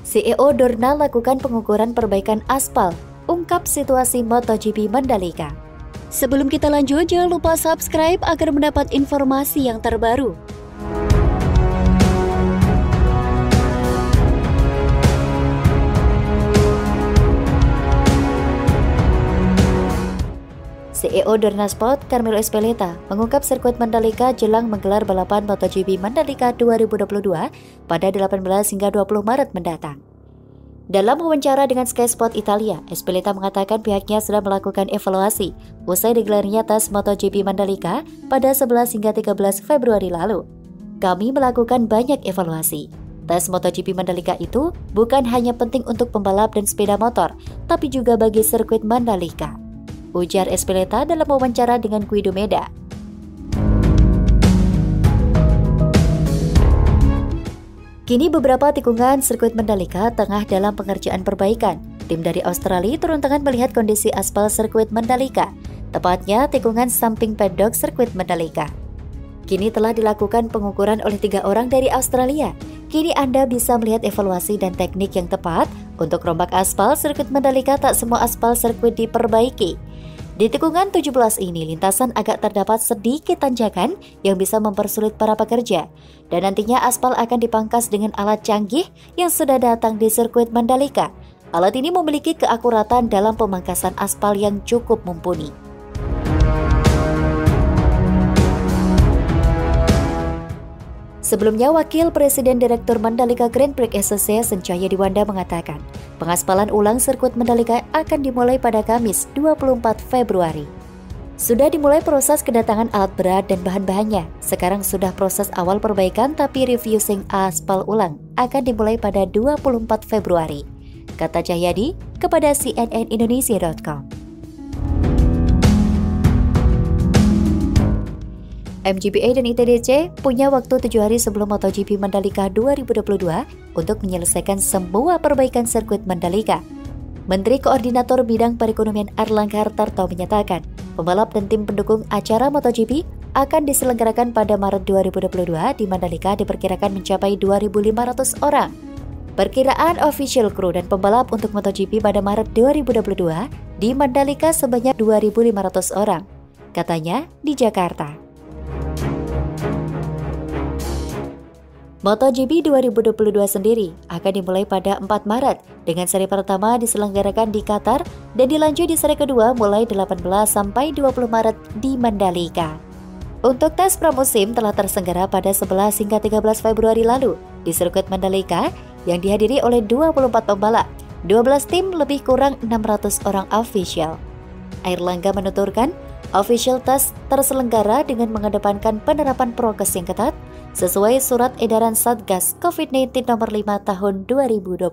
CEO Dorna lakukan pengukuran perbaikan aspal, ungkap situasi MotoGP Mandalika. Sebelum kita lanjut, jangan lupa subscribe agar mendapat informasi yang terbaru. CEO Dorna Sport, Carmelo Ezpeleta, mengungkap sirkuit Mandalika jelang menggelar balapan MotoGP Mandalika 2022 pada 18 hingga 20 Maret mendatang. Dalam wawancara dengan Sky Sport Italia, Ezpeleta mengatakan pihaknya sudah melakukan evaluasi usai digelarnya tes MotoGP Mandalika pada 11 hingga 13 Februari lalu. Kami melakukan banyak evaluasi. Tes MotoGP Mandalika itu bukan hanya penting untuk pembalap dan sepeda motor, tapi juga bagi sirkuit Mandalika, ujar Ezpeleta dalam wawancara dengan Guido Meda. Kini beberapa tikungan sirkuit Mandalika tengah dalam pengerjaan perbaikan. Tim dari Australia turun tangan melihat kondisi aspal sirkuit Mandalika, tepatnya tikungan samping pedok sirkuit Mandalika. Kini telah dilakukan pengukuran oleh 3 orang dari Australia. Kini Anda bisa melihat evaluasi dan teknik yang tepat untuk rombak aspal sirkuit Mandalika. Tak semua aspal sirkuit diperbaiki. Di tikungan 17 ini, lintasan agak terdapat sedikit tanjakan yang bisa mempersulit para pekerja. Dan nantinya aspal akan dipangkas dengan alat canggih yang sudah datang di sirkuit Mandalika. Alat ini memiliki keakuratan dalam pemangkasan aspal yang cukup mumpuni. Sebelumnya, Wakil Presiden Direktur Mandalika Grand Prix Association Cahya Diwanda mengatakan, pengaspalan ulang sirkuit Mandalika akan dimulai pada Kamis 24 Februari. Sudah dimulai proses kedatangan alat berat dan bahan-bahannya. Sekarang sudah proses awal perbaikan, tapi refusing aspal ulang akan dimulai pada 24 Februari, kata Cahyadi kepada cnnindonesia.com. MGPA dan ITDC punya waktu 7 hari sebelum MotoGP Mandalika 2022 untuk menyelesaikan semua perbaikan sirkuit Mandalika. Menteri Koordinator Bidang Perekonomian Erlangga Hartarto menyatakan, pembalap dan tim pendukung acara MotoGP akan diselenggarakan pada Maret 2022 di Mandalika diperkirakan mencapai 2.500 orang. Perkiraan official crew dan pembalap untuk MotoGP pada Maret 2022 di Mandalika sebanyak 2.500 orang, katanya di Jakarta. MotoGP 2022 sendiri akan dimulai pada 4 Maret dengan seri pertama diselenggarakan di Qatar dan dilanjut di seri kedua mulai 18 sampai 20 Maret di Mandalika. Untuk tes pramusim telah terselenggara pada 11 hingga 13 Februari lalu di sirkuit Mandalika yang dihadiri oleh 24 pembalap, 12 tim lebih kurang 600 orang official. Airlangga menuturkan, official test terselenggara dengan mengedepankan penerapan prokes yang ketat sesuai Surat Edaran Satgas COVID-19 nomor 5 tahun 2022.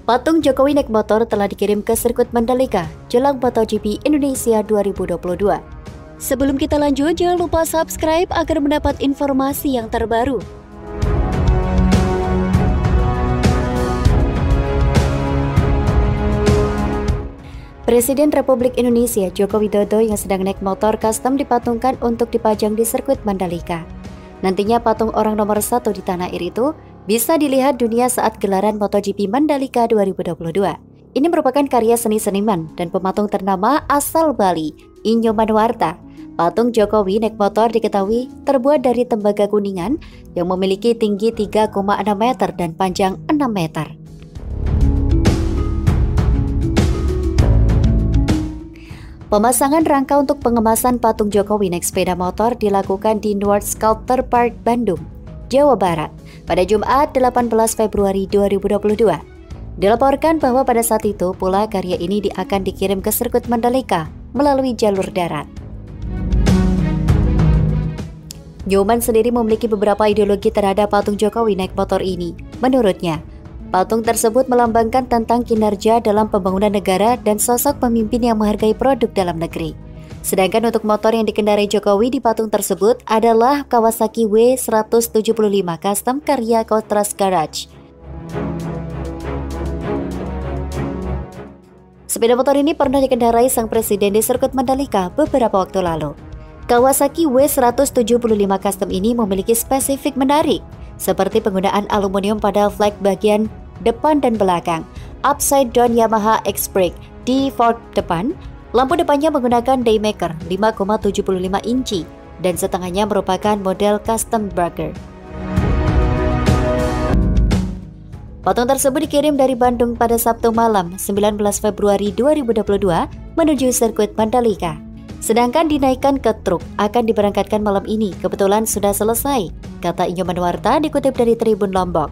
Patung Jokowi naik motor telah dikirim ke sirkuit Mandalika jelang MotoGP Indonesia 2022. Sebelum kita lanjut, jangan lupa subscribe agar mendapat informasi yang terbaru. Presiden Republik Indonesia Joko Widodo yang sedang naik motor custom dipatungkan untuk dipajang di sirkuit Mandalika. Nantinya patung orang nomor 1 di tanah air itu bisa dilihat dunia saat gelaran MotoGP Mandalika 2022. Ini merupakan karya seni-seniman dan pematung ternama asal Bali, Inyo Manuarta. Patung Jokowi naik motor diketahui terbuat dari tembaga kuningan yang memiliki tinggi 3,6 meter dan panjang 6 meter. Pemasangan rangka untuk pengemasan patung Jokowi naik sepeda motor dilakukan di North Sculpture Park, Bandung, Jawa Barat pada Jumat 18 Februari 2022. Dilaporkan bahwa pada saat itu pula karya ini akan dikirim ke sirkuit Mandalika melalui jalur darat. Nyoman sendiri memiliki beberapa ideologi terhadap patung Jokowi naik motor ini. Menurutnya, patung tersebut melambangkan tentang kinerja dalam pembangunan negara dan sosok pemimpin yang menghargai produk dalam negeri. Sedangkan untuk motor yang dikendarai Jokowi di patung tersebut adalah Kawasaki W175 Custom karya Kotras Garage. Sepeda motor ini pernah dikendarai sang presiden di sirkuit Mandalika beberapa waktu lalu. Kawasaki W175 Custom ini memiliki spesifik menarik, seperti penggunaan aluminium pada flek bagian depan dan belakang, upside down Yamaha X-Brake di fork depan, lampu depannya menggunakan Daymaker 5,75 inci, dan setengahnya merupakan model custom burger. Patung tersebut dikirim dari Bandung pada Sabtu malam 19 Februari 2022 menuju sirkuit Mandalika. Sedangkan dinaikkan ke truk akan diberangkatkan malam ini, kebetulan sudah selesai, kata Nyoman Warta dikutip dari Tribun Lombok.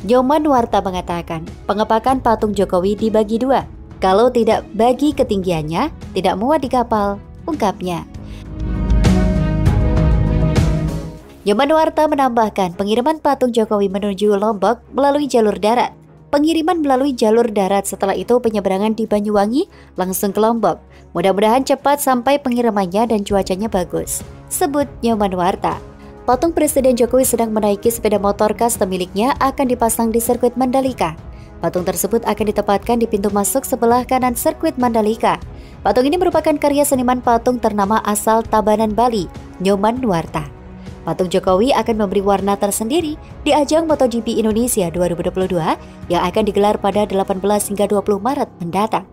Nyoman Warta mengatakan, pengepakan patung Jokowi dibagi dua. Kalau tidak bagi ketinggiannya, tidak muat di kapal, ungkapnya. Nyoman Warta menambahkan pengiriman patung Jokowi menuju Lombok melalui jalur darat. Pengiriman melalui jalur darat, setelah itu penyeberangan di Banyuwangi langsung ke Lombok. Mudah-mudahan cepat sampai pengirimannya dan cuacanya bagus, sebut Nyoman Warta. Patung Presiden Jokowi sedang menaiki sepeda motor custom miliknya akan dipasang di sirkuit Mandalika. Patung tersebut akan ditempatkan di pintu masuk sebelah kanan sirkuit Mandalika. Patung ini merupakan karya seniman patung ternama asal Tabanan, Bali, Nyoman Warta. Patung Jokowi akan memberi warna tersendiri di ajang MotoGP Indonesia 2022 yang akan digelar pada 18 hingga 20 Maret mendatang.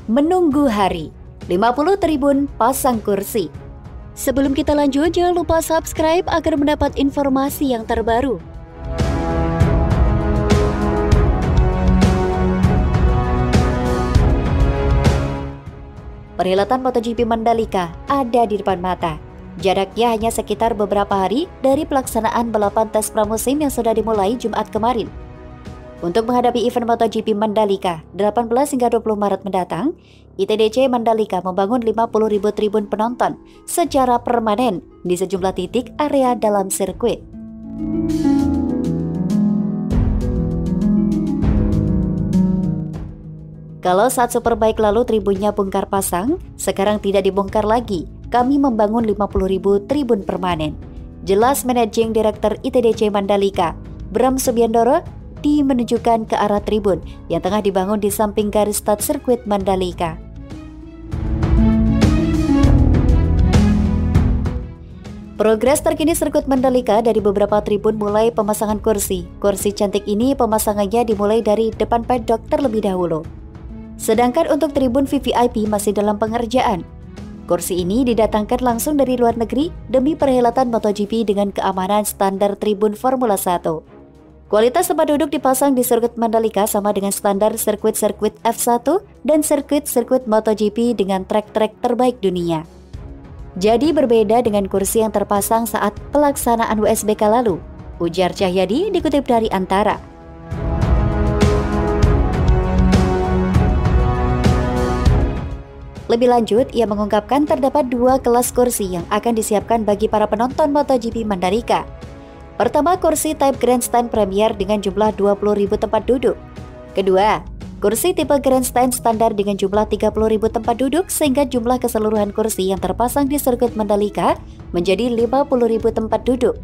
Menunggu hari 50 tribun pasang kursi. Sebelum kita lanjut, jangan lupa subscribe agar mendapat informasi yang terbaru. Perhelatan MotoGP Mandalika ada di depan mata. Jaraknya hanya sekitar beberapa hari dari pelaksanaan balapan tes pramusim yang sudah dimulai Jumat kemarin. Untuk menghadapi event MotoGP Mandalika 18 hingga 20 Maret mendatang, ITDC Mandalika membangun 50.000 tribun penonton secara permanen di sejumlah titik area dalam sirkuit. Kalau saat Superbike lalu tribunnya bongkar pasang, sekarang tidak dibongkar lagi. Kami membangun 50.000 tribun permanen. Jelas Managing Director ITDC Mandalika, Bram Subiandoro, menunjukkan ke arah tribun yang tengah dibangun di samping garis start sirkuit Mandalika. Progres terkini sirkuit Mandalika dari beberapa tribun mulai pemasangan kursi. Kursi cantik ini pemasangannya dimulai dari depan paddock terlebih dahulu. Sedangkan untuk tribun VVIP masih dalam pengerjaan. Kursi ini didatangkan langsung dari luar negeri demi perhelatan MotoGP dengan keamanan standar tribun Formula 1. Kualitas tempat duduk dipasang di sirkuit Mandalika sama dengan standar sirkuit-sirkuit F1 dan sirkuit-sirkuit MotoGP dengan trek-trek terbaik dunia. Jadi berbeda dengan kursi yang terpasang saat pelaksanaan WSBK lalu, ujar Cahyadi dikutip dari Antara. Lebih lanjut, ia mengungkapkan terdapat dua kelas kursi yang akan disiapkan bagi para penonton MotoGP Mandalika. Pertama, kursi type grandstand premier dengan jumlah 20.000 tempat duduk. Kedua, kursi tipe grandstand standar dengan jumlah 30.000 tempat duduk sehingga jumlah keseluruhan kursi yang terpasang di sirkuit Mandalika menjadi 50.000 tempat duduk.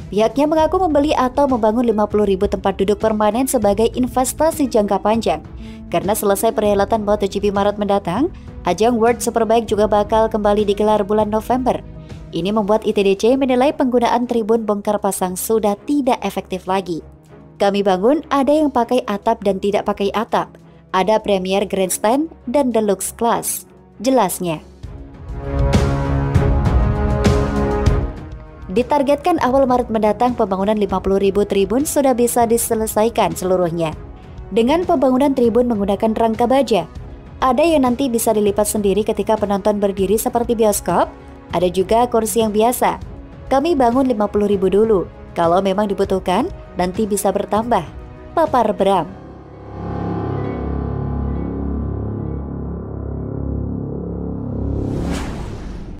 Pihaknya mengaku membeli atau membangun 50.000 tempat duduk permanen sebagai investasi jangka panjang. Karena selesai perhelatan MotoGP Maret mendatang, ajang World Superbike juga bakal kembali digelar bulan November. Ini membuat ITDC menilai penggunaan tribun bongkar pasang sudah tidak efektif lagi. Kami bangun ada yang pakai atap dan tidak pakai atap. Ada Premier Grandstand dan Deluxe Class, jelasnya. Ditargetkan awal Maret mendatang pembangunan 50.000 tribun sudah bisa diselesaikan seluruhnya. Dengan pembangunan tribun menggunakan rangka baja, ada yang nanti bisa dilipat sendiri ketika penonton berdiri seperti bioskop, ada juga kursi yang biasa. Kami bangun 50.000 dulu, kalau memang dibutuhkan nanti bisa bertambah, papar Bram.